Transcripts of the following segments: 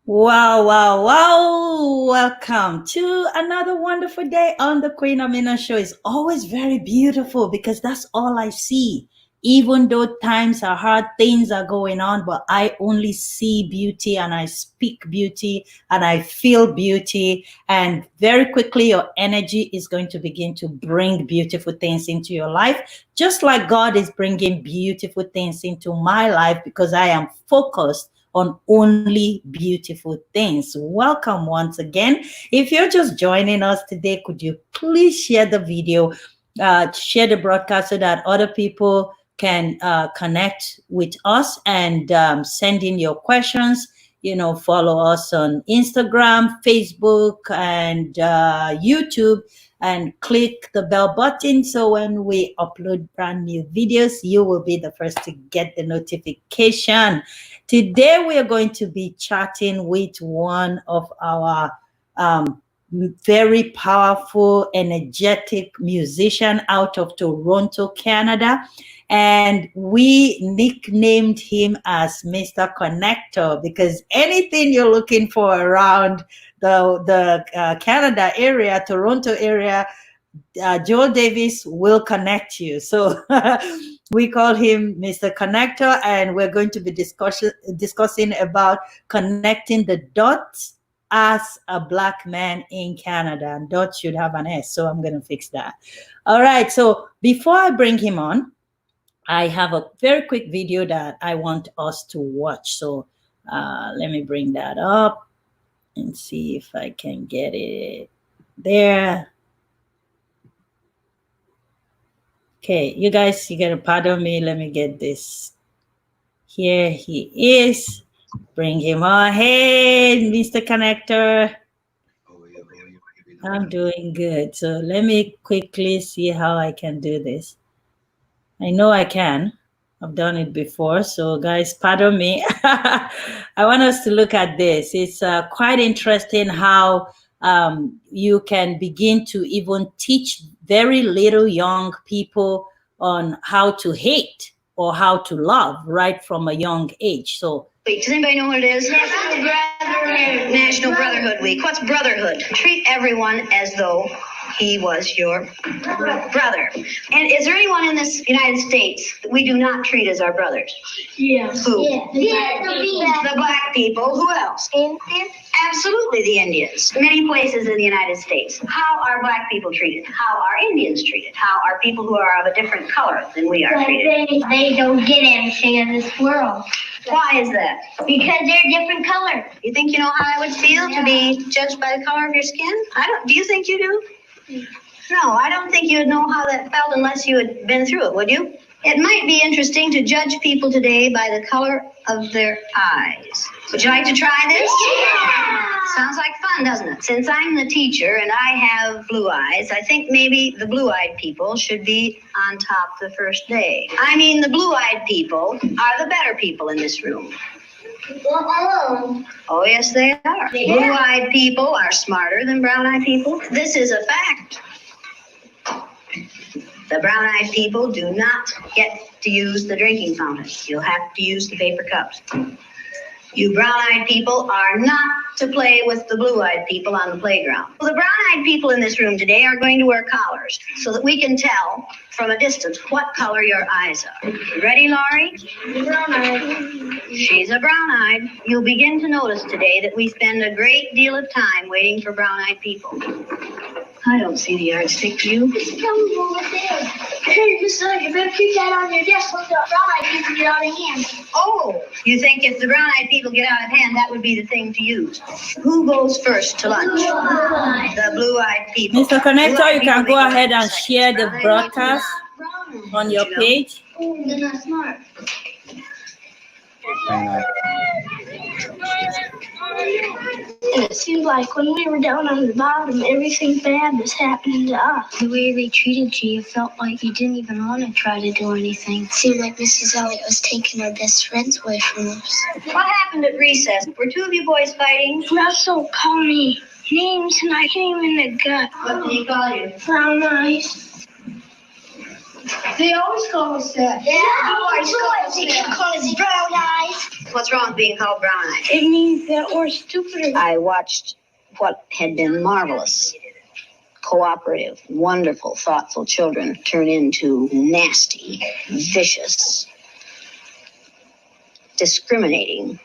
Wow, wow, wow. Welcome to another wonderful day on the Queen Amina show. It's always very beautiful because that's all I see. Even though times are hard, things are going on, but I only see beauty and I speak beauty and I feel beauty. And very quickly, your energy is going to begin to bring beautiful things into your life, just like God is bringing beautiful things into my life because I am focused on only beautiful things. Welcome once again. If you're just joining us today, could you please share the video, share the broadcast so that other people can connect with us and send in your questions. Follow us on Instagram, Facebook, and YouTube, and click the bell button so when we upload brand new videos, you will be the first to get the notification. Today, we are going to be chatting with one of our very powerful, energetic musician out of Toronto, Canada. And we nicknamed him as Mr. Connector because anything you're looking for around the Canada area, Toronto area, Joel Davis will connect you. So we call him Mr. Connector, and we're going to be discussing about connecting the dots as a Black man in Canada. And dots should have an S, so I'm going to fix that. All right. So before I bring him on, I have a very quick video that I want us to watch. So let me bring that up and see if I can get it there. Okay, you guys, you gotta pardon me. Let me get this. Here he is. Bring him on. Hey, Mr. Connector. I'm doing good. So let me quickly see how I can do this. I know I can. I've done it before. So, guys, pardon me. I want us to look at this. It's quite interesting how you can begin to even teach very little young people on how to hate or how to love right from a young age. So, does anybody know what it is? National Brotherhood Week. What's brotherhood? Treat everyone as though he was your brother. And is there anyone in this United States that we do not treat as our brothers? Yes. Who? Yeah. The Black people. Who else? Indians. Absolutely, the Indians. Many places in the United States. How are Black people treated? How are Indians treated? How are people who are of a different color than we are treated? They don't get anything in this world. Why is that? Because they're different color. You think you know how I would feel to be judged by the color of your skin? I don't. Do you think you do? No, I don't think you'd know how that felt unless you had been through it, would you? It might be interesting to judge people today by the color of their eyes. Would you like to try this? Yeah! Sounds like fun, doesn't it? Since I'm the teacher and I have blue eyes, I think maybe the blue-eyed people should be on top the first day. I mean, the blue-eyed people are the better people in this room. Oh, yes, they are. Yeah. Blue-eyed people are smarter than brown-eyed people. This is a fact. The brown-eyed people do not get to use the drinking fountain. You'll have to use the paper cups. You brown-eyed people are not to play with the blue-eyed people on the playground. Well, the brown-eyed people in this room today are going to wear collars so that we can tell from a distance what color your eyes are. You ready, Laurie? Brown-eyed. She's a brown-eyed. You'll begin to notice today that we spend a great deal of time waiting for brown-eyed people. I don't see the yardstick, do you? It's coming over there. Hey, Miss Lily, you better keep that on your desk when the brown-eyed people get out of hand. Oh, you think if the brown-eyed people get out of hand, that would be the thing to use? Who goes first to lunch? Blue-eyed. The blue-eyed people. Mr. Connector, Blue-eyed you can people, go they ahead go and second. share the Brown-eyed broadcast Brown-eyed. on your you know? page. Oh, they're not smart. And it seemed like when we were down on the bottom, everything bad was happening to us. The way they treated you, you felt like you didn't even want to try to do anything. It seemed like Mrs. Elliott was taking our best friends away from us. What happened at recess? Were two of you boys fighting? Russell called me names and I came in the gut. What did he call you? Brown eyes. They always call us that. Yeah, always call us that. They keep calling us brown eyes. What's wrong with being called brown eyes? It means that we're stupider. I watched what had been marvelous, cooperative, wonderful, thoughtful children turn into nasty, vicious, discriminating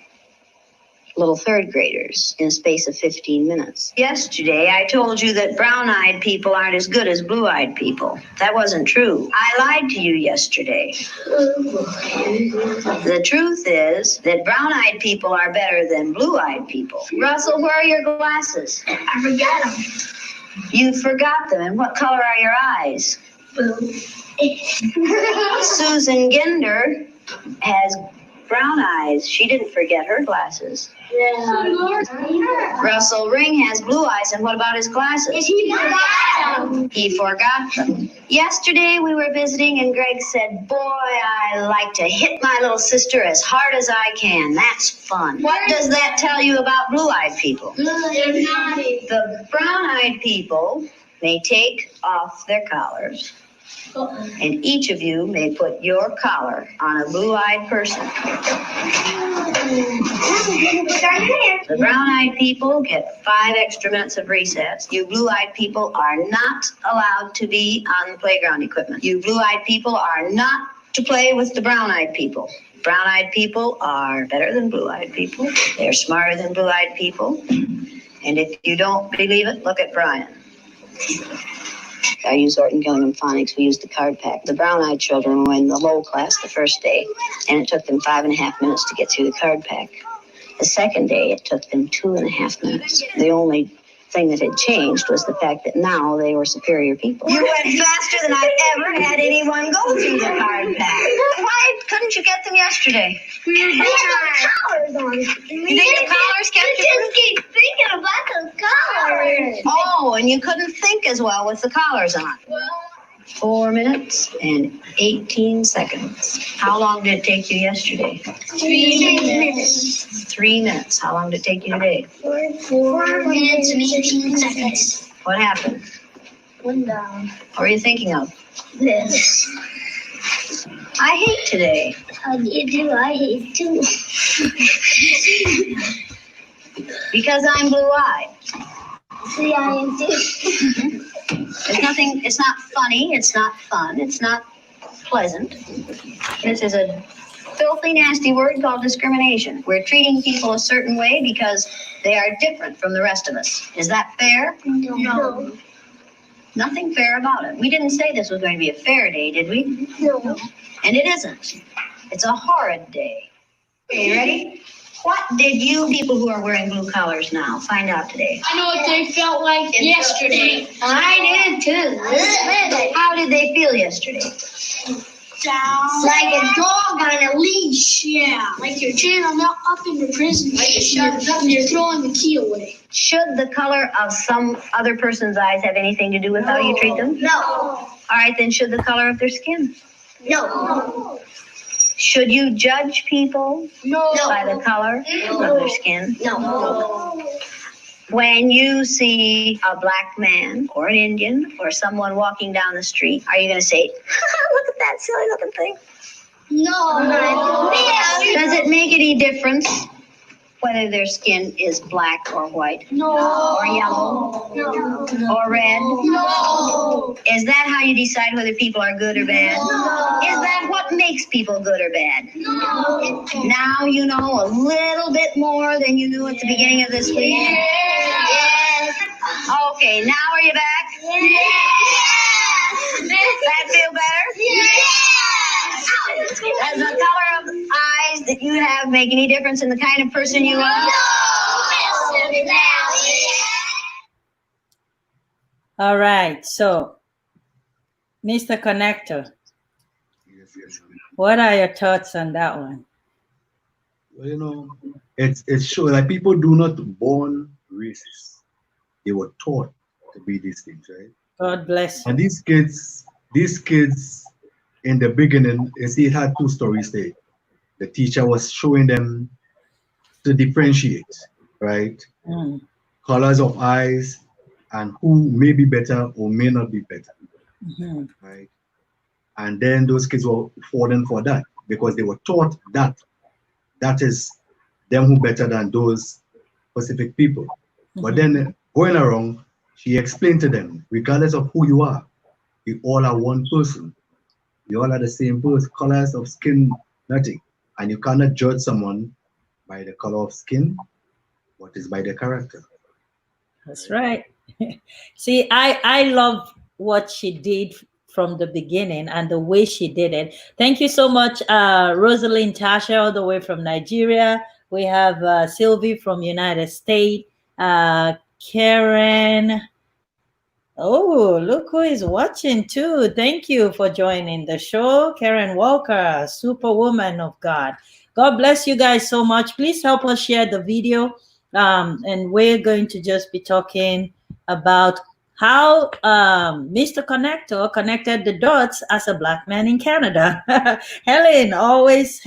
little third graders in a space of 15 minutes. Yesterday, I told you that brown-eyed people aren't as good as blue-eyed people. That wasn't true. I lied to you yesterday. The truth is that brown-eyed people are better than blue-eyed people. Russell, where are your glasses? I forgot them. You forgot them. And what color are your eyes? Blue. Susan Ginder has brown eyes. She didn't forget her glasses. Yeah. Russell Ring has blue eyes, and what about his glasses? He forgot them. He forgot them. Yesterday we were visiting, and Greg said, "Boy, I like to hit my little sister as hard as I can. That's fun." What does that tell you about blue-eyed people? They're naughty. The brown-eyed people may take off their collars, and each of you may put your collar on a blue-eyed person. The brown-eyed people get 5 extra minutes of recess. You blue-eyed people are not allowed to be on the playground equipment. You blue-eyed people are not to play with the brown-eyed people. Brown-eyed people are better than blue-eyed people. They're smarter than blue-eyed people. And if you don't believe it, look at Brian. I use Orton Gillingham Phonics. We used the card pack. The brown-eyed children were in the low class the first day, and it took them 5.5 minutes to get through the card pack. The second day, it took them 2.5 minutes. The only thing that had changed was the fact that now they were superior people. You went faster than I've ever had anyone go through the card pack. Why couldn't you get them yesterday? We had the collars on. You think the collars kept you? just keep thinking about those collars. Oh, and you couldn't think as well with the collars on. 4 minutes and 18 seconds. How long did it take you yesterday? 3 minutes. 3 minutes. How long did it take you today? 4 minutes and 18 seconds. What happened? One down. What are you thinking of? This. I hate today. How do you do? I hate too. Because I'm blue-eyed. See, I am too. There's nothing, it's not funny, it's not fun, it's not pleasant. This is a filthy, nasty word called discrimination. We're treating people a certain way because they are different from the rest of us. Is that fair? No. Nothing fair about it. We didn't say this was going to be a fair day, did we? No. And it isn't. It's a horrid day. Okay, you ready? What did you people who are wearing blue collars now find out today? I know what they felt like yesterday. I did too. How did they feel yesterday? Like a dog on a leash. Yeah. Like you're chained up in the prison. Like you're shut up and you're throwing the key away. Should the color of some other person's eyes have anything to do with how you treat them? No. All right, then should the color of their skin? No. Should you judge people No. by the color of their skin? No. When you see a black man or an Indian or someone walking down the street, are you going to say, look at that silly looking thing? No. Does it make any difference whether their skin is black or white? No. Or yellow? No. Or red? No. Is that how you decide whether people are good or bad? No. Is that what makes people good or bad? No. Now you know a little bit more than you knew at the beginning of this week? Yes. Okay, now are you back? Yes. That feel better? Yes. Does the color of eyes that you have make any difference in the kind of person you are? All right. So, Mr. Connector, Yes. what are your thoughts on that one? Well, it's sure that people do not born racist. They were taught to be these things, right? God bless you. And these kids in the beginning, you see, it had 2 stories there. The teacher was showing them to differentiate, right? Mm. Colors of eyes and who may be better or may not be better, Mhm. right? And then those kids were falling for that because they were taught that that is them who better than those specific people. But then going around, she explained to them, regardless of who you are, we all are one person. We all are the same person, colors of skin, nothing. And you cannot judge someone by the color of skin, but is by the character. That's Right? right. See, I love what she did from the beginning and the way she did it. Thank you so much, Rosalind Tasha, all the way from Nigeria. We have Sylvie from United States, Karen. Oh, look who is watching too. Thank you for joining the show. Karen Walker, superwoman of God. God bless you guys so much. Please help us share the video. And we're going to just be talking about how Mr. Connector connected the dots as a black man in Canada. Helen, always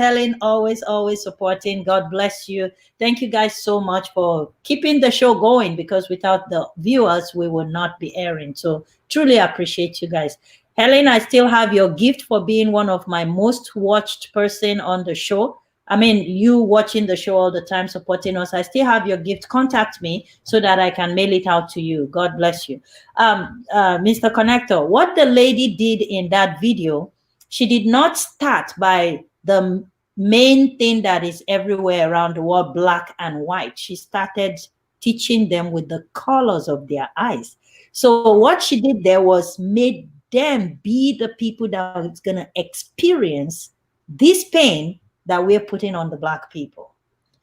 supporting. God bless you. Thank you guys so much for keeping the show going, because without the viewers, we would not be airing. So truly appreciate you guys. Helen, I still have your gift for being one of my most watched person on the show. I mean, you watching the show all the time, supporting us. I still have your gift. Contact me so that I can mail it out to you. God bless you. Mr. Connector, what the lady did in that video, she did not start by the main thing that is everywhere around the world, black and white. She started teaching them with the colors of their eyes. So what she did there was made them be the people that is going to experience this pain that we're putting on the black people.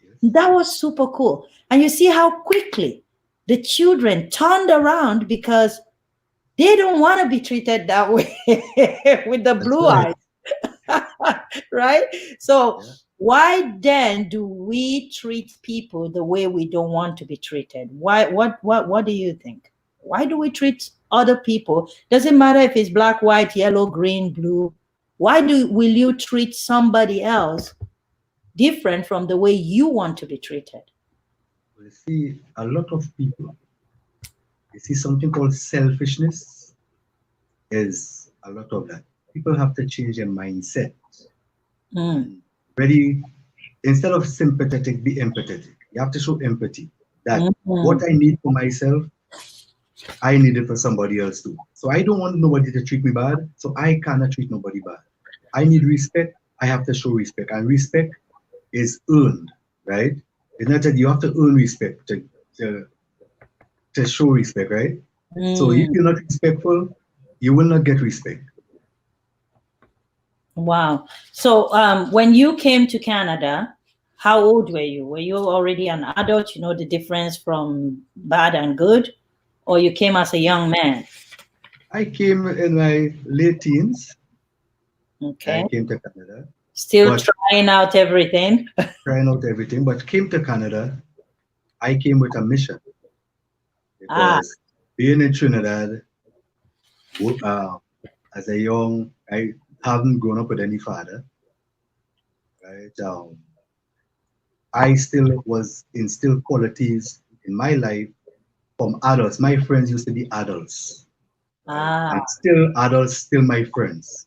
Yes. That was super cool. And you see how quickly the children turned around because they don't want to be treated that way with the That's blue right. eyes. Right? So Yeah. why then do we treat people the way we don't want to be treated? Why what do you think? Why do we treat other people? Doesn't matter if it's black, white, yellow, green, blue. Why will you treat somebody else different from the way you want to be treated? You see, a lot of people, you see something called selfishness is a lot of that. People have to change their mindset Mm, and really, instead of sympathetic, be empathetic. You have to show empathy that what mm, I need for myself, I need it for somebody else too. So I don't want nobody to treat me bad, so I cannot treat nobody bad. I need respect, I have to show respect. And respect is earned, right? It's not that you have to earn respect to, to show respect, right? So if mm. you're not respectful, you will not get respect. Wow. So when you came to Canada, how old were you? Were you already an adult? You know the difference from bad and good? Or you came as a young man? I came in my late teens. I Okay. came to Canada, Still but trying out everything. trying out everything. But came to Canada, I came with a mission Ah, because being in Trinidad, uh, as a young, I haven't grown up with any father, right? I still was instilled qualities in my life from adults. My friends used to be adults, right? ah. And still adults, still my friends,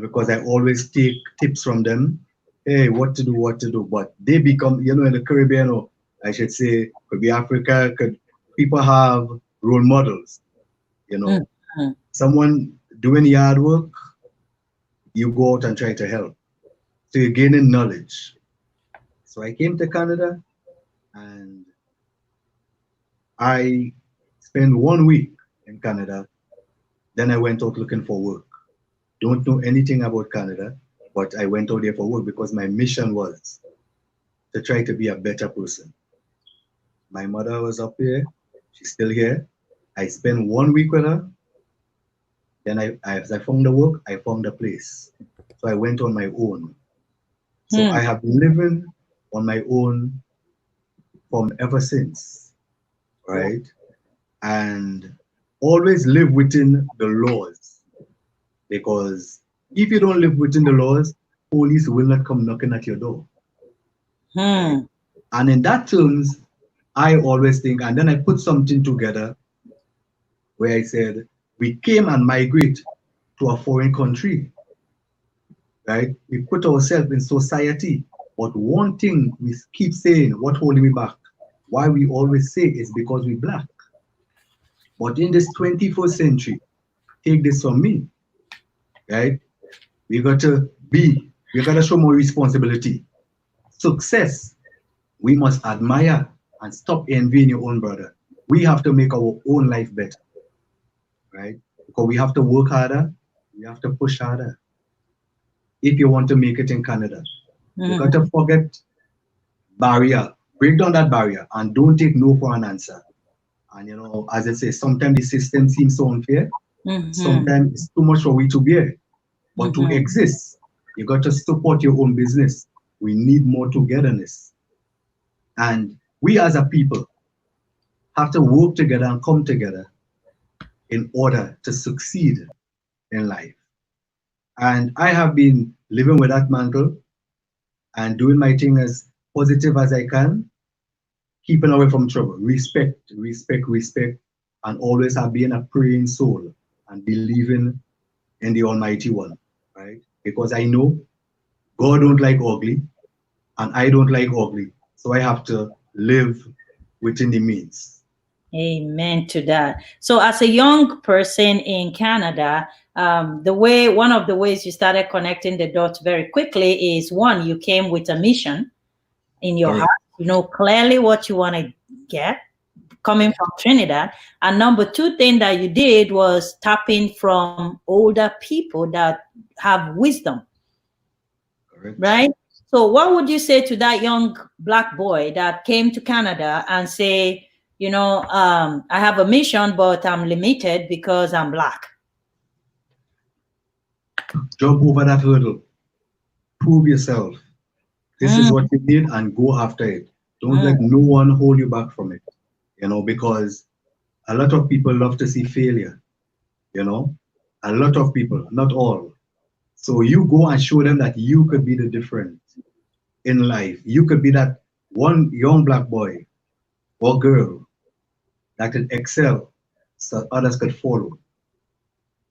because I always take tips from them. Hey, what to do, what to do. But they become, in the Caribbean, or I should say, could be Africa, could people have role models, you Mm, know, mm. someone doing yard work, you go out and try to help. So you're gaining knowledge. So I came to Canada and I spent 1 week in Canada. Then I went out looking for work. Don't know anything about Canada, but I went out there for work because my mission was to try to be a better person. My mother was up here. She's still here. I spent 1 week with her. Then as I found the work, I found a place. So I went on my own. So Hmm. I have been living on my own from ever since, Wow. right? And always live within the laws, because if you don't live within the laws, police will not come knocking at your door, right? Hmm. And in that terms, I always think, and then I put something together where I said, we came and migrate to a foreign country, right? We put ourselves in society. But one thing we keep saying, what holding me back? Why we always say is because we black. But in this 21st century, take this from me, right? We got to show more responsibility. Success, we must admire and stop envying your own brother. We have to make our own life better, right? Because we have to work harder, we have to push harder. If you want to make it in Canada, you got to forget barrier, break down that barrier, and don't take no for an answer. And as I say, sometimes the system seems so unfair. Sometimes it's too much for we to bear. But to exist, you got to support your own business. We need more togetherness. And we as a people have to work together and come together in order to succeed in life. And I have been living with that mantle and doing my thing as positive as I can, keeping away from trouble. Respect, respect, respect, and always have been a praying soul and believing in the Almighty One, right? Because I know God don't like ugly, and I don't like ugly. So I have to live within the means. Amen to that. So as a young person in Canada, one of the ways you started connecting the dots very quickly is, one, you came with a mission in your heart. You know clearly what you want to get coming from Trinidad. And number two thing that you did was tapping from older people that have wisdom. Correct. Right? So what would you say to that young Black boy that came to Canada and say, I have a mission, but I'm limited because I'm Black? Jump over that hurdle. Prove yourself. This is what you need, and go after it. Don't let no one hold you back from it. Because a lot of people love to see failure. A lot of people, not all. So you go and show them that you could be the difference in life. You could be that one young Black boy or girl that could excel so others could follow.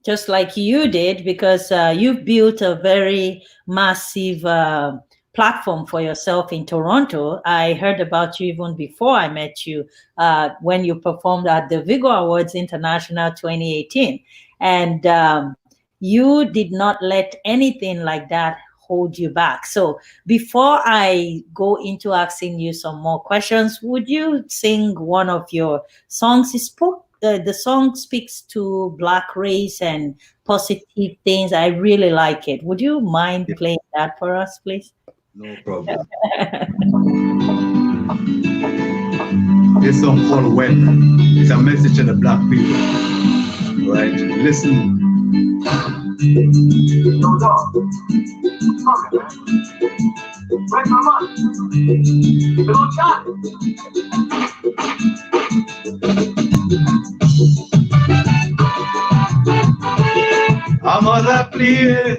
Just like you did, because you've built a very massive platform for yourself in Toronto. I heard about you even before I met you when you performed at the Vigo Awards International 2018. And you did not let anything like that hold you back. So before I go into asking you some more questions, would you sing one of your songs? The song speaks to Black race and positive things. I really like it. Would you mind playing that for us, please? No problem. This song called When is a message to the Black people. Right? Listen. No dog. Okay, man. Where's my money? Little child. I'm on that plea.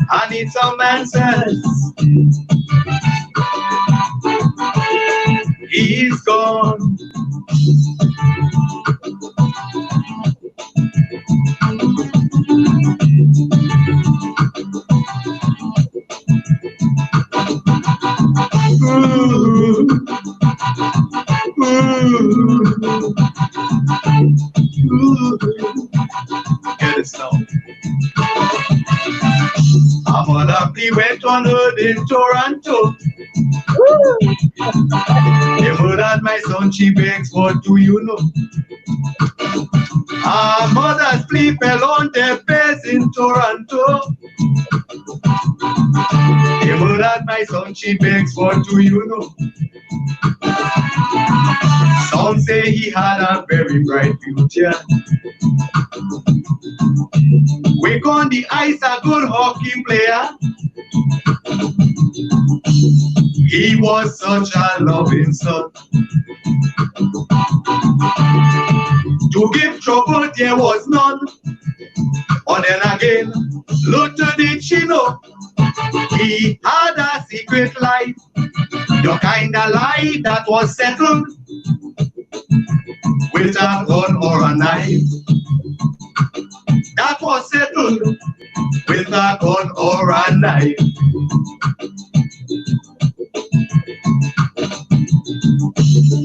I need some answers. He's gone. Get it now. I'm on a plea went on earth in Toronto. They murdered my son, she begs, what do you know? Our mother's plea fell on their face in Toronto. They murdered my son, she begs, what do you know? Some say he had a very bright future. Wake on the ice, a good hockey player. He was such a loving son. To give trouble there was none. But then again, look to the chino. He had a secret life, the kind of life that was settled with a gun or a knife. That was settled with a gun or a knife.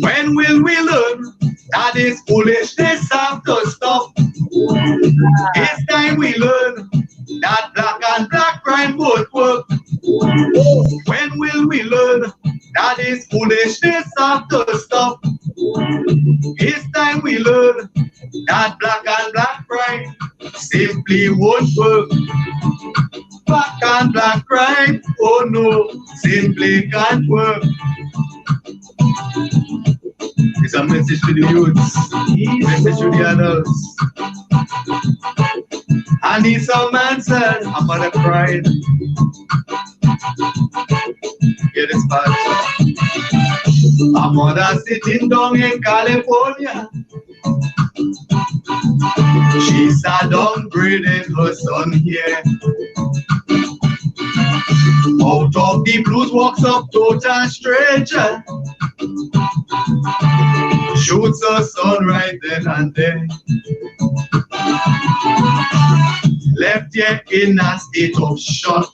When will we learn that this foolishness have to stop? It's time we learn that black and black crime both work. When will we learn that this foolishness have to stop? It's time we learn that black and black crime simply won't work. Black and black crime, oh no, simply can't work. It's a message to the youths, message to the adults. I need some answers. I'm gonna cry. Get this part. A mother sitting down in California. She sat down breathing her son here. Out of the blues walks up total stranger. Shoots her son right then and there. Left here in a state of shock.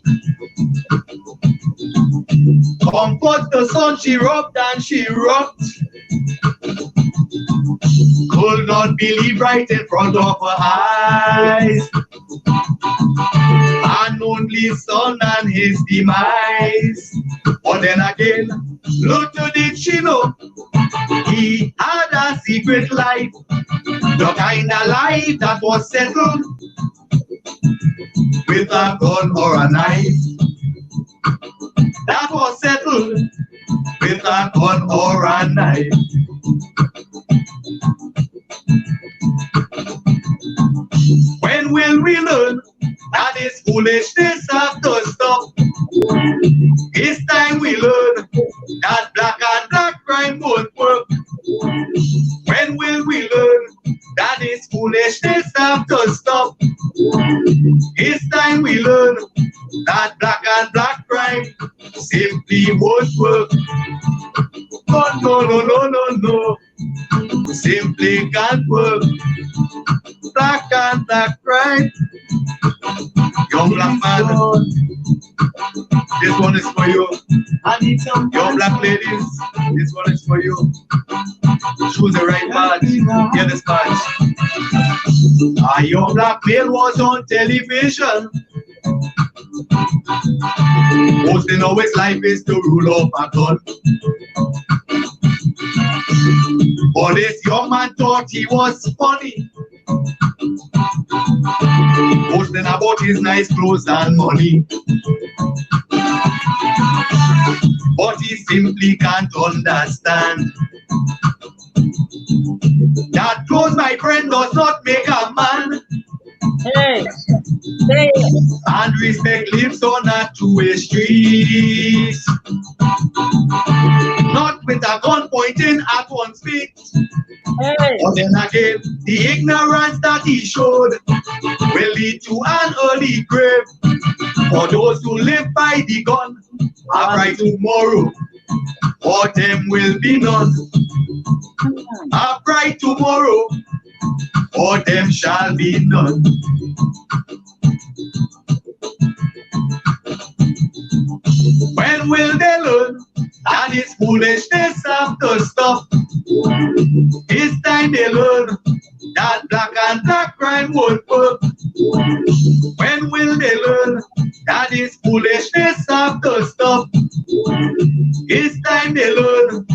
Comfort the son, she rubbed and she rocked. Could not believe right in front of her eyes. An only son and his demise. But then again, little did she know, he had a secret life, the kind of life that was settled with a gun or a knife. That was settled with a gun or a knife. When will we learn that this foolishness have to stop? It's time we learn that black and black crime won't work. When will we learn that this foolishness have to stop? It's time we learn that black and black crime simply won't work. Oh, no, no, no, no, no. Simply can't work. Black and black crime. Young black man, this one is for you. I need some Young black ladies, this one is for you. Choose the right path. Get this path. A young black male was on television, posting how his life is to rule off a gun. But this young man thought he was funny, posting about his nice clothes and money. But he simply can't understand that clothes, my friend, does not make a man. Hey, hey. And respect lives on a two-way street. Not with a gun pointing at one's feet. Hey. But then again, the ignorance that he showed will lead to an early grave. For those who live by the gun, a bright tomorrow, for them will be none. A bright tomorrow, for them shall be none. When will they learn that this foolishness have to stop? It's time they learn that black and black crime won't work. When will they learn that this foolishness have to stop? It's time they learn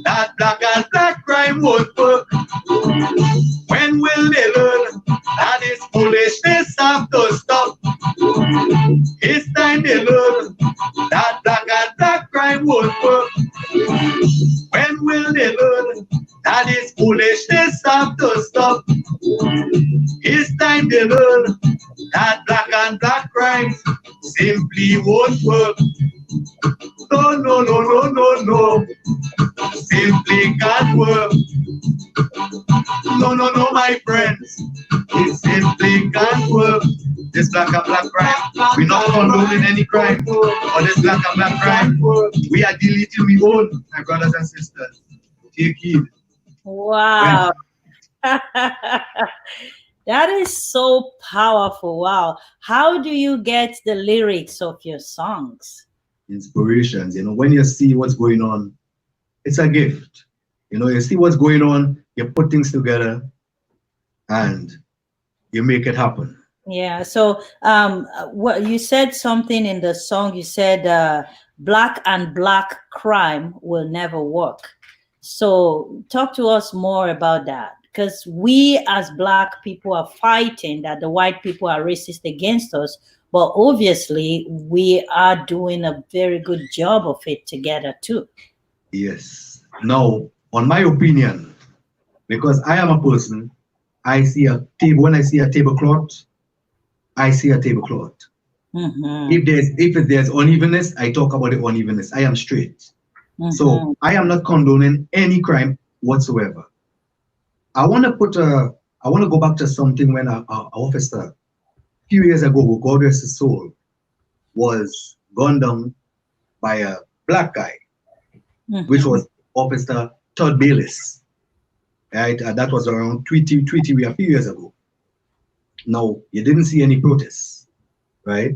that black and black crime won't work. When will they learn that this foolishness have to stop? It's time they learn that black and black crime won't work. When will they learn that this foolishness have to stop? It's time they learn that black and black crimes simply won't work. No, no, no, no, no, no. Simply can't work. No, no, no, my friends. It simply can't work. This black and black crime. We're not condoning any crime. Or this black and black crime. We are deleting we own, my brothers and sisters. Take heed. When Wow. That is so powerful. Wow. How do you get the lyrics of your songs? inspirations, when you see what's going on, it's a gift. You see what's going on, you put things together and you make it happen. Yeah. So, what you said something in the song, you said, black and black crime will never work. So, talk to us more about that because we as black people are fighting that the white people are racist against us, but obviously we are doing a very good job of it together too. Yes. Now, on my opinion, because I am a person, I see a table. When I see a tablecloth, I see a tablecloth. Mm-hmm. If there's unevenness, I talk about the unevenness. I am straight. Mm-hmm. So I am not condoning any crime whatsoever. I want to go back to something when a officer a few years ago, who God rest his soul, was gunned down by a black guy, which Mm-hmm. was Officer Todd Bayless. Right, that was around Tweety a few years ago. Now you didn't see any protests, right?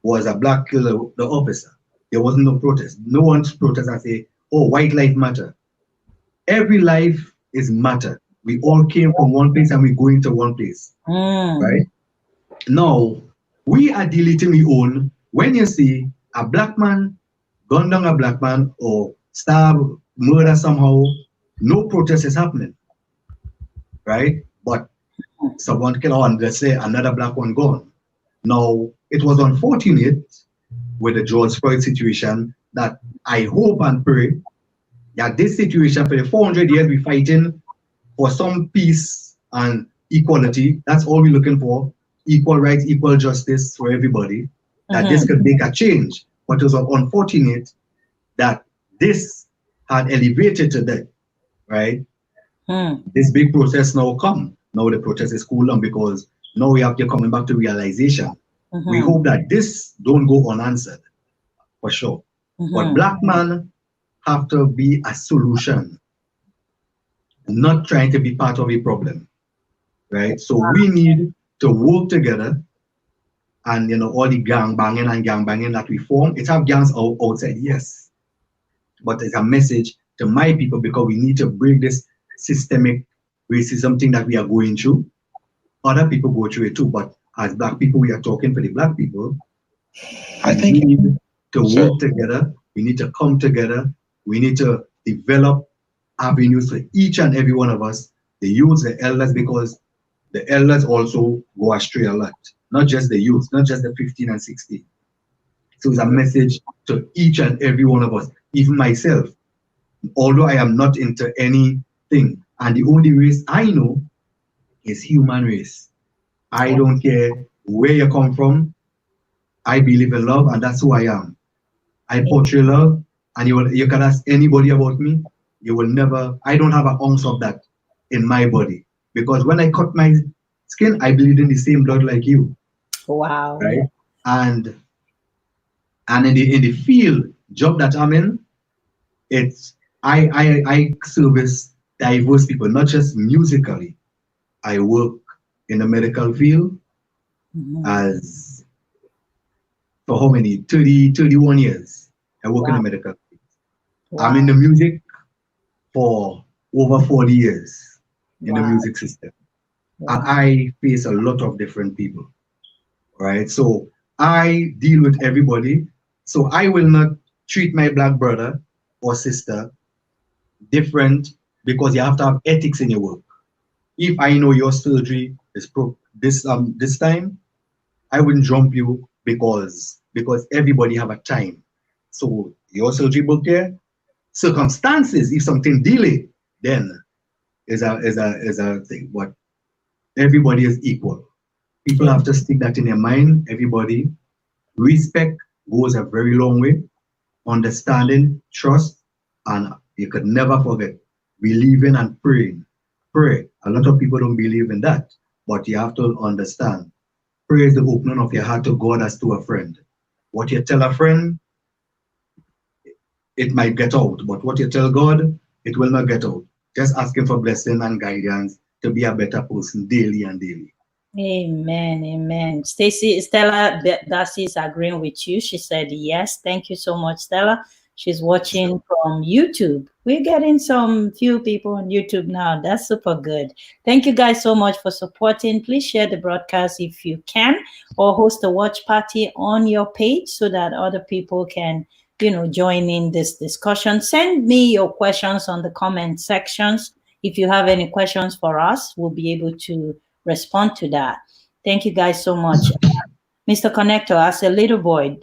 Was a black killer the officer? There wasn't no protest. No one's protest and say, "Oh, white life matter." Every life is matter. We all came from one place and we go into one place, Mm. right? Now, we are deleting we own. When you see a black man gun down a black man or stab, murder somehow, no protest is happening, right? But someone can on, let's say another black one gone. Now, it was unfortunate with the George Floyd situation that I hope and pray that this situation for the 400 years we fighting for some peace and equality. That's all we're looking for. Equal rights, equal justice for everybody. That this Mm-hmm. could make a change. But it was unfortunate that this had elevated to that, right? Mm. This big process now come. Now the process is cool down because now we have to coming back to realization. We Mm-hmm. hope that this don't go unanswered for sure. But Mm-hmm. black man have to be a solution, not trying to be part of a problem, right? So we need to work together and all the gang banging that we form. It have gangs outside, yes, but it's a message to my people because we need to break this systemic racism thing that we are going through. Other people go through it too, but as black people, we are talking for the black people, I and we think need to so. work together. We need to come together. We need to develop avenues for each and every one of us, the youths, the elders, because the elders also go astray a lot. Not just the youth, not just the 15 and 16. So it's a message to each and every one of us, even myself. Although I am not into anything, and the only race I know is human race. I don't care where you come from. I believe in love, and that's who I am. I portray love, and you can ask anybody about me. You will never. I don't have an ounce of that in my body because when I cut my skin, I bleed in the same blood like you, Wow. right? And in the field job that I'm in, it's I service diverse people, not just musically. I work in the medical field Mhm. as for how many 31 years. I work in Wow. the medical field. I'm in Wow. the music for over 40 years in the Wow. music system. And Wow. I face a lot of different people, right? So I deal with everybody. So I will not treat my black brother or sister different because you have to have ethics in your work. If I know your surgery is this time, I wouldn't jump you because everybody have a time. So your surgery book there, circumstances, if something delay, then is a thing. But everybody is equal. People Okay. have to stick that in their mind. Everybody respect goes a very long way. understanding, trust, and you could never forget believing and praying. Pray. A lot of people don't believe in that, but you have to understand. Pray is the opening of your heart to God as to a friend. What you tell a friend, it might get out, but what you tell God, it will not get out. Just asking for blessing and guidance to be a better person daily and daily. Amen, amen. Stacy, Stella, Darcy is agreeing with you. She said yes. Thank you so much, Stella. She's watching from YouTube. We're getting some few people on YouTube now. That's super good. Thank you guys so much for supporting. Please share the broadcast if you can, or host a watch party on your page so that other people can, join in this discussion. Send me your questions on the comment sections. If you have any questions for us, we'll be able to respond to that. Thank you guys so much. Mr. Connector, as a little boy,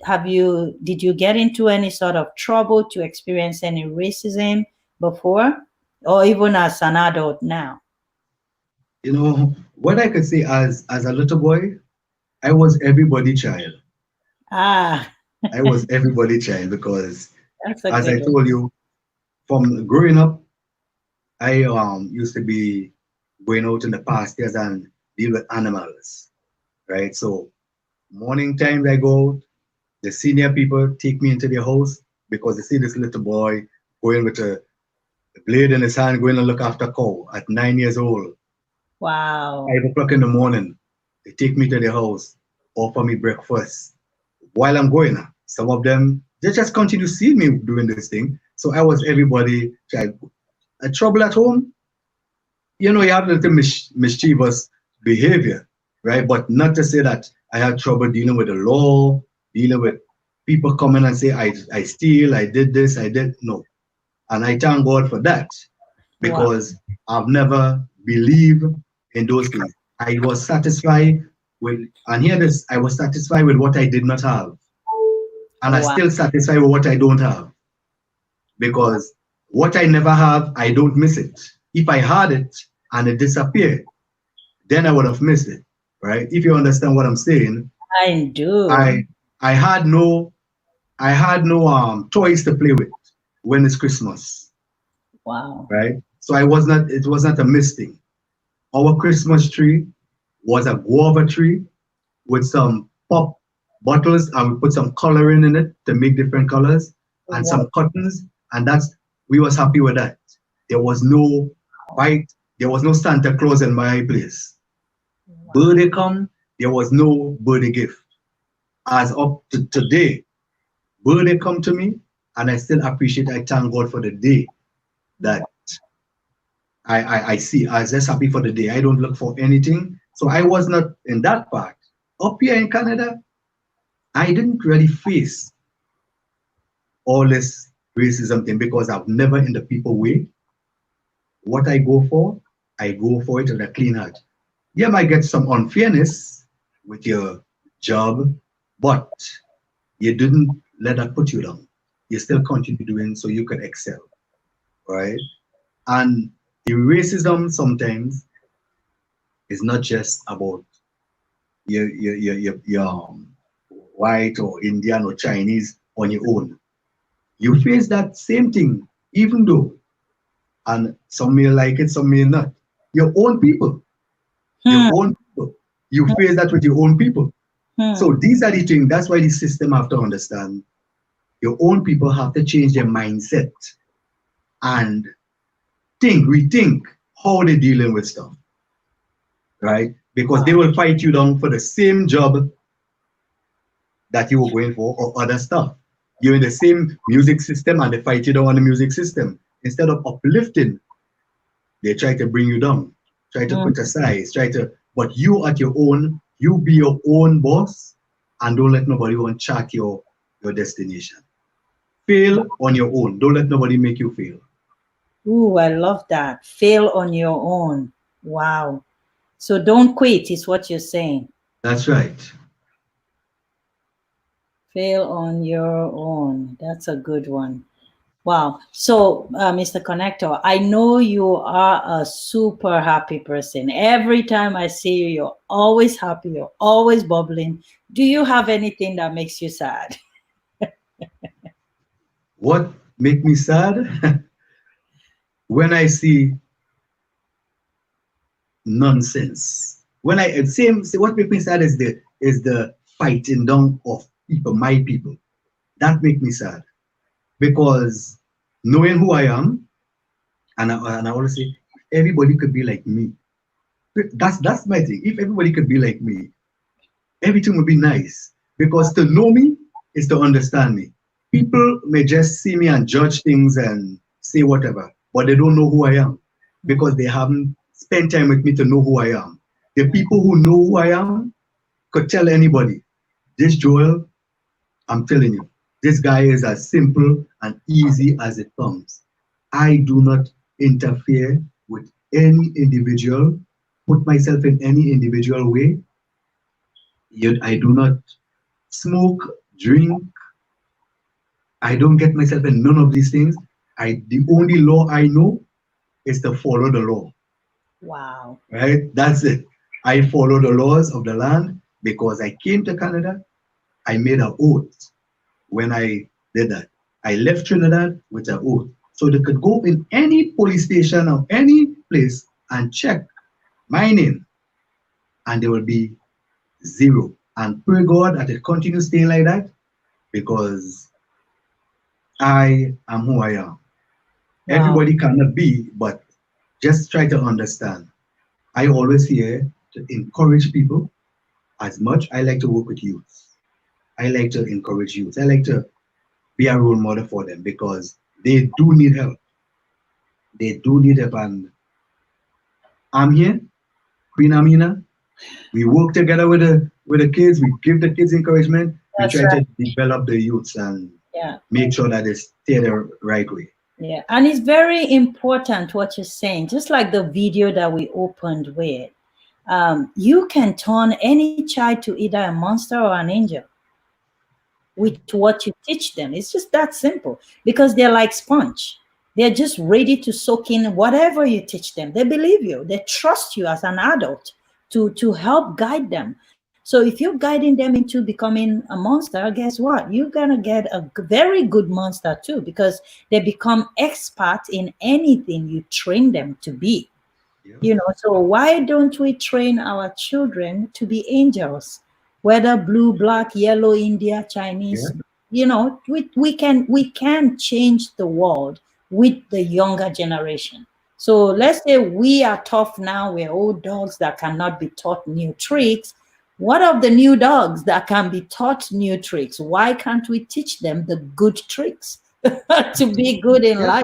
did you get into any sort of trouble to experience any racism before, or even as an adult now? What I could say as a little boy, I was everybody child. Ah, I was everybody child because, that's a as good I one. told you, from growing up, I used to be going out in the pastures and deal with animals, right? So morning times I go out, the senior people take me into their house because they see this little boy going with a blade in his hand, going to look after cow at 9 years old. Wow. 5 o'clock in the morning, they take me to their house, offer me breakfast. While I'm going, some of them, they just continue seeing me doing this thing. So I was everybody child. A trouble at home, you have a little mischievous behavior, right? But not to say that I had trouble dealing with the law, dealing with people coming and say, I steal, I did this, I did. No. And I thank God for that Wow. because I've never believed in those things. I was satisfied with, and hear this, I was satisfied with what I did not have. And I Wow. still satisfied with what I don't have because what I never have, I don't miss it. If I had it and it disappeared, then I would have missed it, right? If you understand what I'm saying, I do. I I had no toys to play with when it's Christmas, Wow. right? So it was not a missed thing. Our Christmas tree was a guava tree with some pop bottles and we put some coloring in it to make different colors and Wow. some cottons and we was happy with that. There was no fight, there was no Santa Claus in my place. Birthday come, there was no birthday gift. As up to today, birthday come to me and I still appreciate, I thank God for the day that I see. I was just happy for the day. I don't look for anything. So I was not in that part. Up here in Canada, I didn't really face all this racism thing because I've never in the people way. What I go for it with a clean heart. You might get some unfairness with your job, but you didn't let that put you down. You still continue doing so you can excel, right? And the racism sometimes is not just about your white or Indian or Chinese on your own. You face that same thing, even though, and some may like it, some may not. Your own people, your Hmm. own people. You face that with your own people. Hmm. So these are the things, that's why the system have to understand. Your own people have to change their mindset and rethink how they're dealing with stuff, right? Because they Wow. will fight you down for the same job that you were going for or other stuff. You're in the same music system and they fight you down on the music system. Instead of uplifting, they try to bring you down, try to Hmm. criticize, but you at your own, you be your own boss and don't let nobody want chart your destination. Fail on your own. Don't let nobody make you fail. Ooh, I love that. Fail on your own. Wow. So don't quit, is what you're saying. That's right. Fail on your own. That's a good one. Wow. So, Mr. Connector, I know you are a super happy person. Every time I see you, you're always happy, you're always bubbling. Do you have anything that makes you sad? What make me sad when I see nonsense. When I same what make me sad is the fighting down of people, my people. That make me sad because knowing who I am, and I always say everybody could be like me. That's my thing. If everybody could be like me, everything would be nice. Because to know me is to understand me. People may just see me and judge things and say whatever, but they don't know who I am because they haven't spent time with me to know who I am. The people who know who I am could tell anybody, this Joel, I'm telling you, this guy is as simple and easy as it comes. I do not interfere with any individual, put myself in any individual way. Yet I do not smoke, drink. I don't get myself in none of these things. The only law I know is to follow the law. Wow. Right? That's it. I follow the laws of the land because I came to Canada. I made an oath when I did that. I left Trinidad with an oath. So they could go in any police station or any place and check my name, and there will be zero. And pray God that it continues staying like that because I am who I am. Wow. Everybody cannot be, but just try to understand. I always here to encourage people as much. I like to work with youth. I like to encourage youth. I like to be a role model for them because they do need help. They do need help. And I'm here, Queen Amina. We work together with the kids. We give the kids encouragement. We That's try to right. develop the youths and Yeah. make sure that they stay the right way. Yeah. And it's very important what you're saying, just like the video that we opened with. You can turn any child to either a monster or an angel with what you teach them. It's just that simple because they're like sponge. They're just ready to soak in whatever you teach them. They believe you. They trust you as an adult to help guide them. So if you're guiding them into becoming a monster, guess what? You're gonna get a very good monster too because they become experts in anything you train them to be. Yeah, So why don't we train our children to be angels, whether blue, black, yellow, India, yeah, Chinese? We can change the world with the younger generation. So let's say we are tough now, we're old dogs that cannot be taught new tricks. What of the new dogs that can be taught new tricks? Why can't we teach them the good tricks to be good in yeah. life?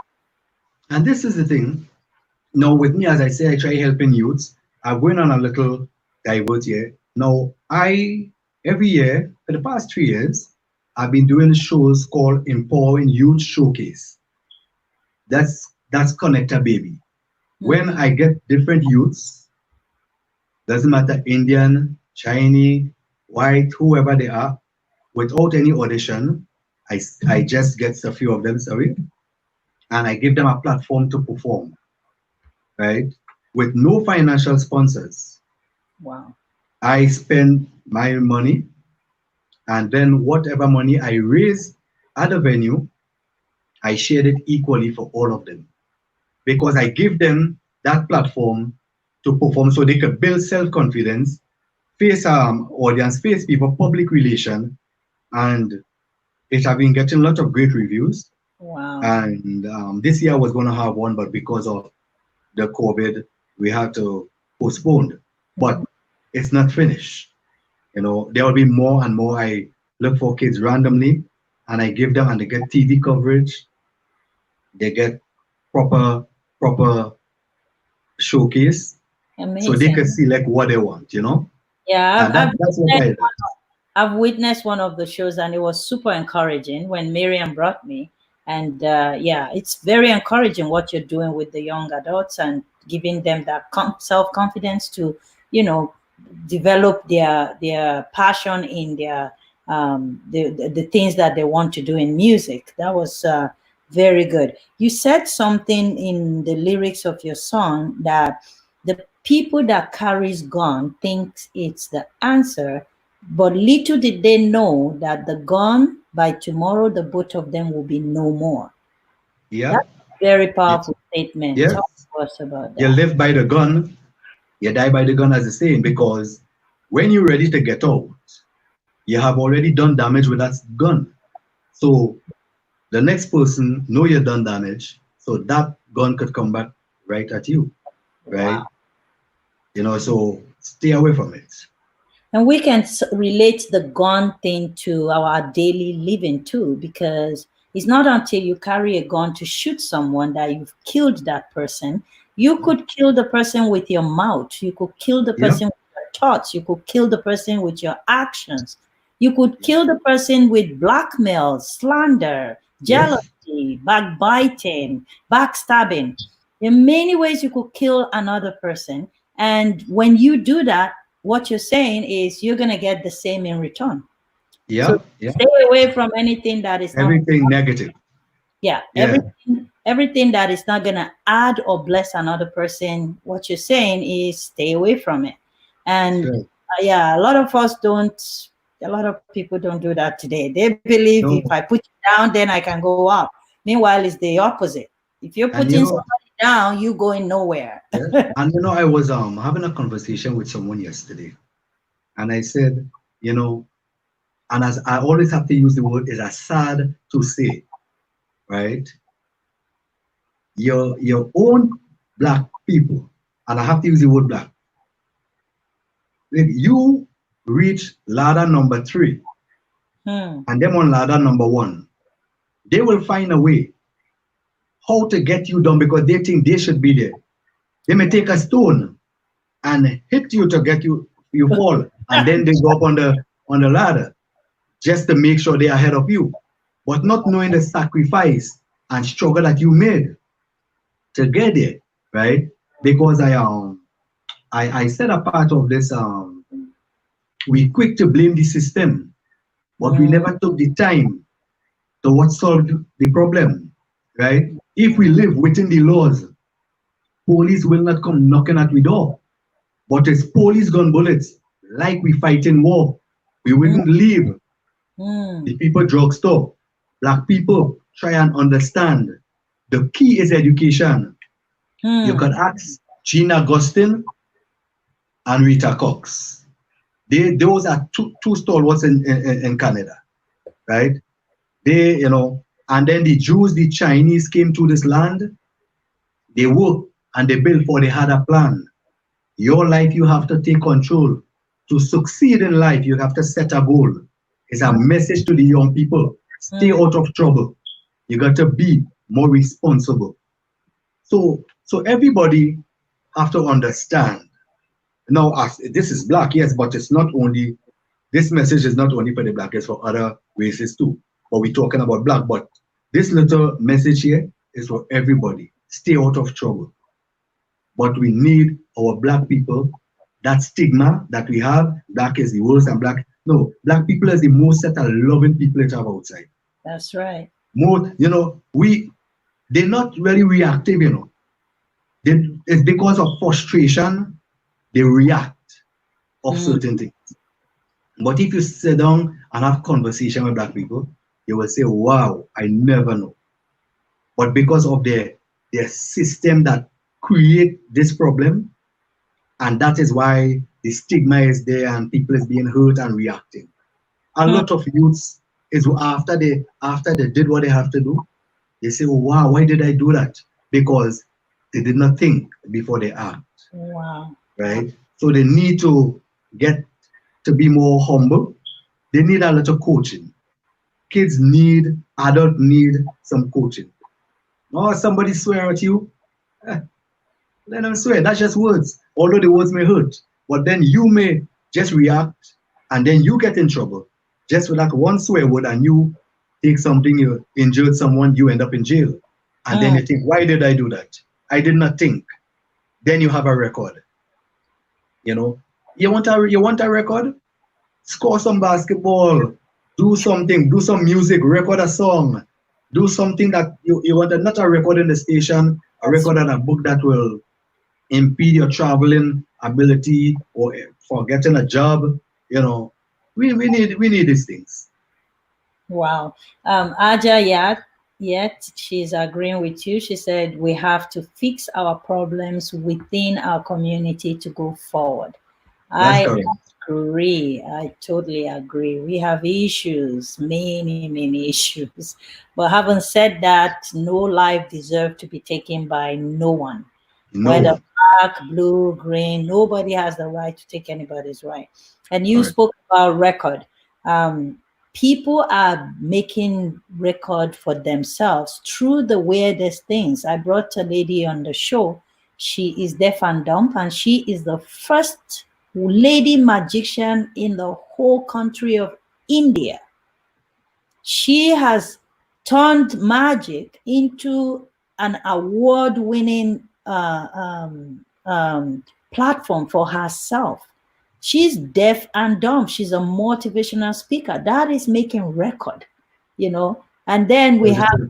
And this is the thing. Now, with me, as I say, I try helping youths. I'm going on a little divert here. Now, every year, for the past 3 years, I've been doing shows called Empowering Youth Showcase. That's Connector Baby. When Mhm. I get different youths, doesn't matter Indian, Chinese, white, whoever they are, without any audition, I just get a few of them, sorry, and I give them a platform to perform, right? With no financial sponsors. Wow. I spend my money, and then whatever money I raise at the venue, I share it equally for all of them because I give them that platform to perform so they could build self-confidence, face audience, face people, public relation, and it have been getting a lot of great reviews. Wow. And this year I was going to have one, but because of the COVID, we had to postpone. But Mhm. it's not finished. There will be more and more. I look for kids randomly and I give them, and they get TV coverage, they get proper showcase so they Amazing. can select what they want. Yeah, And that's what I like. I've witnessed one of the shows and it was super encouraging when Miriam brought me. And yeah, it's very encouraging what you're doing with the young adults and giving them that self confidence to, you know, develop their passion in their the things that they want to do in music. That was very good. You said something in the lyrics of your song that the people that carries gun thinks it's the answer, But little did they know that the gun, by tomorrow, the both of them will be no more. Yeah. That's a very Yes. powerful statement. Talk Yes. to us about You that. live by the gun, you die by the gun, as the saying, because when you're ready to get out, you have already done damage with that gun. So the next person know you done damage, so that gun could come back right at you, Wow. right? So stay away from it. And we can relate the gun thing to our daily living too, because it's not until you carry a gun to shoot someone that you've killed that person. You could kill the person with your mouth, you could kill the Yeah, person with your thoughts, you could kill the person with your actions, you could yeah, kill the person with blackmail, slander, yes, jealousy, backbiting, backstabbing. There are many ways you could kill another person. And when you do that, what you're saying is you're going to get the same in return. So yeah, yeah. stay away from anything that is not, Everything negative. yeah, Yeah, everything that is not going to add or bless another person. What you're saying is stay away from it. that's And right. yeah, a lot of us don't, a lot of people don't do that today. They believe if I No, put you down, then I can go up. Meanwhile, it's the opposite. If you're and putting somebody down, you going nowhere. yes, and I was having a conversation with someone yesterday, and I said, you know, and as I always have to use the word, it's a sad to say, right? Your own black people, and I have to use the word black. If you reach ladder number 3 Hmm. and them on ladder number 1, they will find a way how to get you down because they think they should be there. They may take a stone and hit you to get you fall, and then they go up on the ladder just to make sure they're ahead of you, but not knowing the sacrifice and struggle that you made to get there, right? Because I said a part of this we quick to blame the system, but we Hmm. never took the time to what solved the problem, right? If we live within the laws, police will not come knocking at the door. But as police gun bullets, like we fight in war, we Hmm. wouldn't leave Hmm. the people drugstore. Black people try and understand. The key is education. You Hmm. could ask Jean Augustine and Rita Cox. Those are two stalwarts in Canada, right? And then the Jews, the Chinese came to this land, they worked and they built for they had a plan. Your life, you have to take control. To succeed in life, you have to set a goal. It's a message to the young people. Stay Hmm. out of trouble. You got to be more responsible. So everybody have to understand. Now, this is black, yes, but it's not only, this message is not only for the black, it's for other races too. But we're talking about black, but this little message here is for everybody. Stay out of trouble. But we need our black people, that stigma that we have, black is the worst and black, no, black people is the most set of loving people that have outside. That's right. More, they're not really reactive. It's because of frustration, they react of Hmm. certain things. But if you sit down and have conversation with black people, you will say, wow, I never know. But because of their system that create this problem, and that is why the stigma is there and people is being hurt and reacting. A Hmm. lot of youths is after they did what they have to do, they say, oh, wow, why did I do that? Because they did not think before they act, Wow. Wow. right? So they need to get to be more humble. They need a little coaching. Kids need, adults need some coaching. Oh, somebody swear at you, eh, let them swear. That's just words. Although the words may hurt, but then you may just react, and then you get in trouble just with that one swear word, and you take something, you injured someone, you end up in jail, and then Hmm. you think, why did I do that? I did not think. Then you have a record. You know, you want a record? Score some basketball, do something, do some music, record a song, do something that you want, not a record in the station, a That's record and a book that will impede your traveling ability or for getting a job, you know. we need these things. Wow. Aja, yet she's agreeing with you. She said we have to fix our problems within our community to go forward. That's I correct. agree. I totally agree. We have issues, many issues. But having said that, no life deserves to be taken by no one, No whether one. black, blue, green. Nobody has the right to take anybody's right. And you Correct. spoke about record. Um, People are making record for themselves through the weirdest things. I brought a lady on the show. She is deaf and dumb, and she is the first lady magician in the whole country of India. She has turned magic into an award winning platform for herself. She's deaf and dumb. She's a motivational speaker. That is making record, you know. And then we have Positive.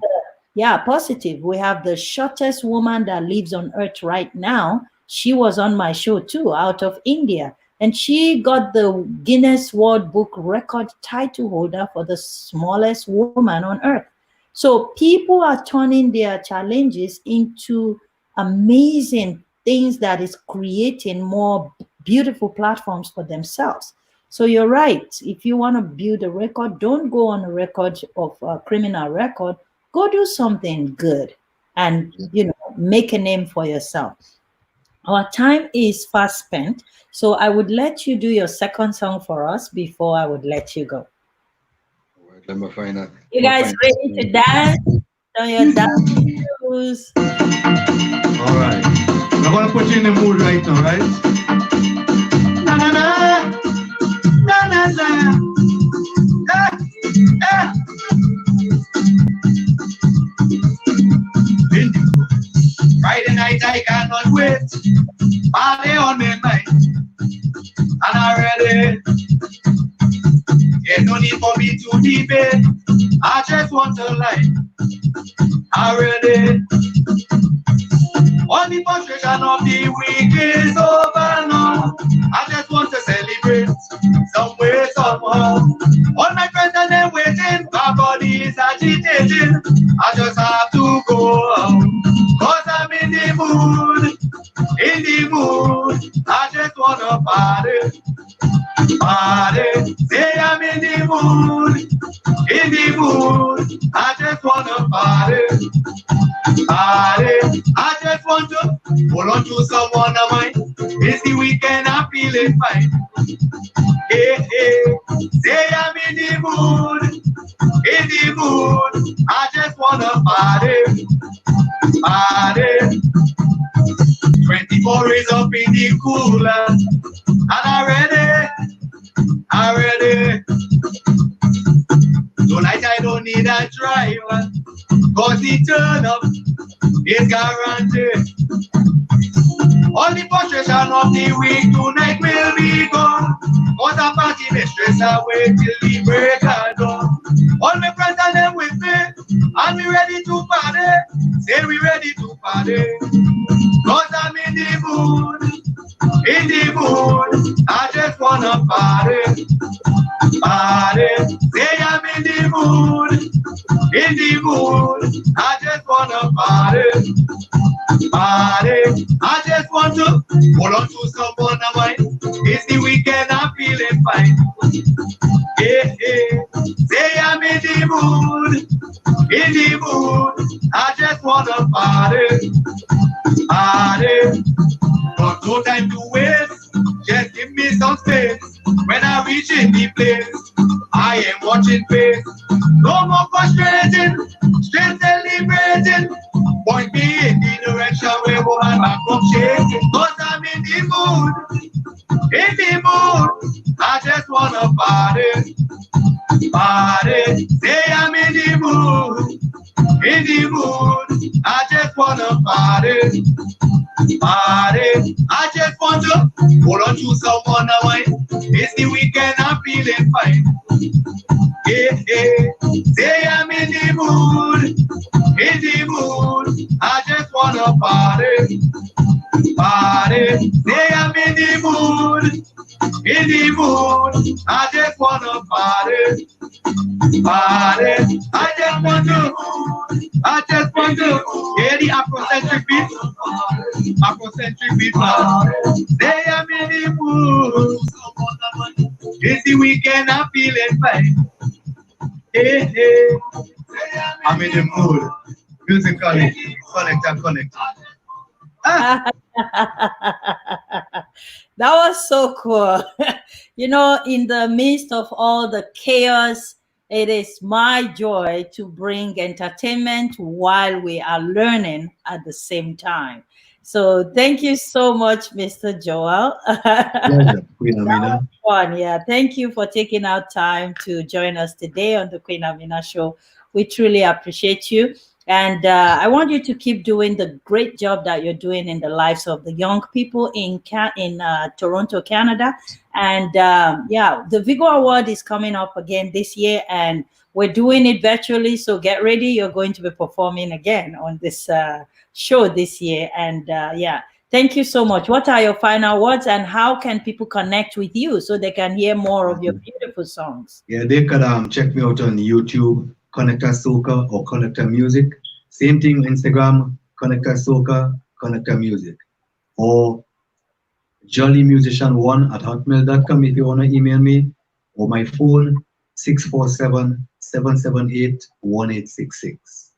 yeah, positive. We have the shortest woman that lives on earth right now. She was on my show too, out of India. And she got the Guinness World Book record title holder for the smallest woman on earth. So people are turning their challenges into amazing things that is creating more beautiful platforms for themselves. So you're right. If you want to build a record, don't go on a record of a criminal record. Go do something good and make a name for yourself. Our time is fast spent, so I would let you do your second song for us before I would let you go. All right, let me find out. You Let me guys find ready to dance? On your dance shoes. All right. I'm gonna put you in the mood right now, right? Na na na na na na. Eh, eh. Friday night I cannot wait. Party on midnight, and already there's no need for me to debate. I just want to lie. Already, all the frustration of the week is over now. I just want to celebrate some way, somehow. All my friends are there waiting, my body is agitating. I just have to go out, cause I'm in the mood, in the mood. I just wanna party, party. Say I'm in the mood, in the mood. I just wanna party, party. I just want to hold on to someone of mine. It's the weekend, I'm feeling fine. Hey, hey. Say I'm in the mood, in the mood. I just wanna party, party. 24 is up in the cooler, and I'm ready. Tonight I don't need a driver, cause the turn up is guaranteed. All the frustration of the week tonight will be gone, cause a party mistress away till the break of dawn. All my friends are them with me, and we ready to party. Say we ready to party, cause I'm in the mood, in the mood. I just wanna party, party. Say I'm in the mood, in the mood. I just wanna party, party. I just want to hold on to someone of mine. It's the weekend, I'm feeling fine. Hey, hey. Say I'm in the mood, in the mood. I just wanna party, party. Got no time to waste, just give me some space. When I reach in the place, I am watching face. No more frustrating, straight celebrating. Point me in the direction where woman back from shaking. Cause I'm in the mood, in the mood. I just wanna party, party. Say I'm in the mood, in the mood. I just wanna party, party. I just want to hold on to someone of mine. It's the weekend, I'm feeling fine. Yeah, yeah. Say I'm in the mood, in the mood. I just wanna party, party. Say I'm in the mood, in the mood. I just wanna party. I just want to hear the Afrocentric beat. Afrocentric beat, man. They am in the mood. It's the weekend, I'm feeling fine. Hey, hey. I'm in the mood. Musically, connect. Ah. That was so cool. In the midst of all the chaos, it is my joy to bring entertainment while we are learning at the same time. So thank you so much, Mr. Joel. Pleasure, Queen That was Amina. fun. Yeah. Thank you for taking out time to join us today on the Queen Amina Show. We truly appreciate you. And I want you to keep doing the great job that you're doing in the lives of the young people in Toronto, Canada. And yeah, the Vigo Award is coming up again this year, and we're doing it virtually. So get ready. You're going to be performing again on this show this year. And yeah, thank you so much. What are your final words, and how can people connect with you so they can hear more of your beautiful songs? Yeah, they could check me out on YouTube, Connector Soca or Connector Music. Same thing, Instagram, Connector Soca, Connector Music. Or jollymusician1 at hotmail.com if you want to email me. Or my phone, 647-778-1866.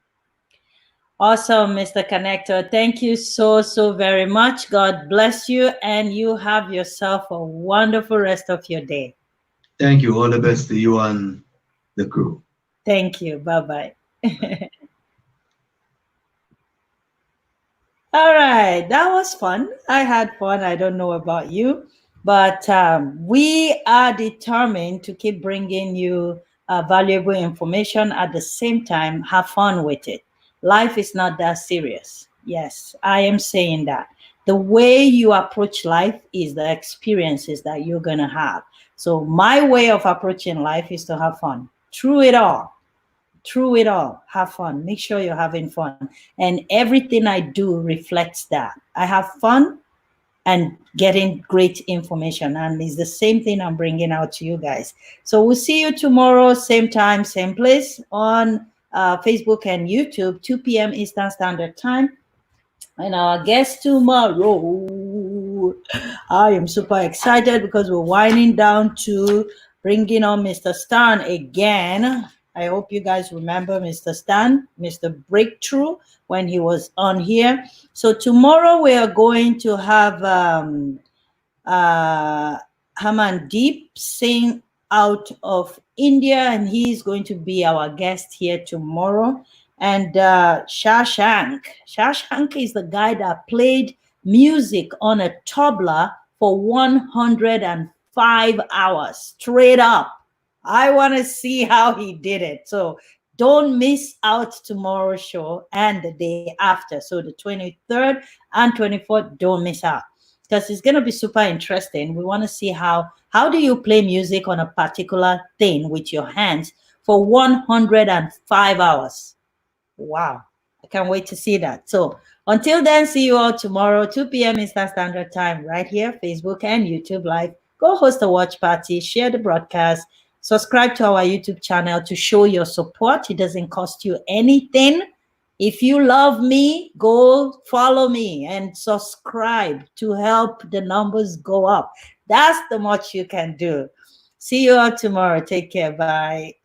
Awesome, Mr. Connector. Thank you so, so very much. God bless you, and you have yourself a wonderful rest of your day. Thank you. All the best to you and the crew. Thank you. Bye bye. All right, that was fun. I had fun. I don't know about you, but we are determined to keep bringing you valuable information at the same time. Have fun with it. Life is not that serious. Yes, I am saying that. The way you approach life is the experiences that you're going to have. So, my way of approaching life is to have fun through it all. Through it all, have fun. Make sure you're having fun. And everything I do reflects that. I have fun and getting great information. And it's the same thing I'm bringing out to you guys. So we'll see you tomorrow, same time, same place on Facebook and YouTube, 2 p.m. Eastern Standard Time. And our guest tomorrow, I am super excited because we're winding down to bringing on Mr. Stan again. I hope you guys remember Mr. Stan, Mr. Breakthrough, when he was on here. So tomorrow we are going to have uh, Hamandeep Singh out of India, and he's going to be our guest here tomorrow. And Shashank is the guy that played music on a tabla for 105 hours straight up. I want to see how he did it. So don't miss out tomorrow's show and the day after. So the 23rd and 24th, don't miss out because it's going to be super interesting. We want to see how do you play music on a particular thing with your hands for 105 hours. Wow. I can't wait to see that. So until then, see you all tomorrow, 2 p.m. Eastern Standard Time, right here, Facebook and YouTube Live. Go host a watch party, share the broadcast, subscribe to our YouTube channel to show your support. It doesn't cost you anything. If you love me, go follow me and subscribe to help the numbers go up. That's the much you can do. See you all tomorrow. Take care. Bye.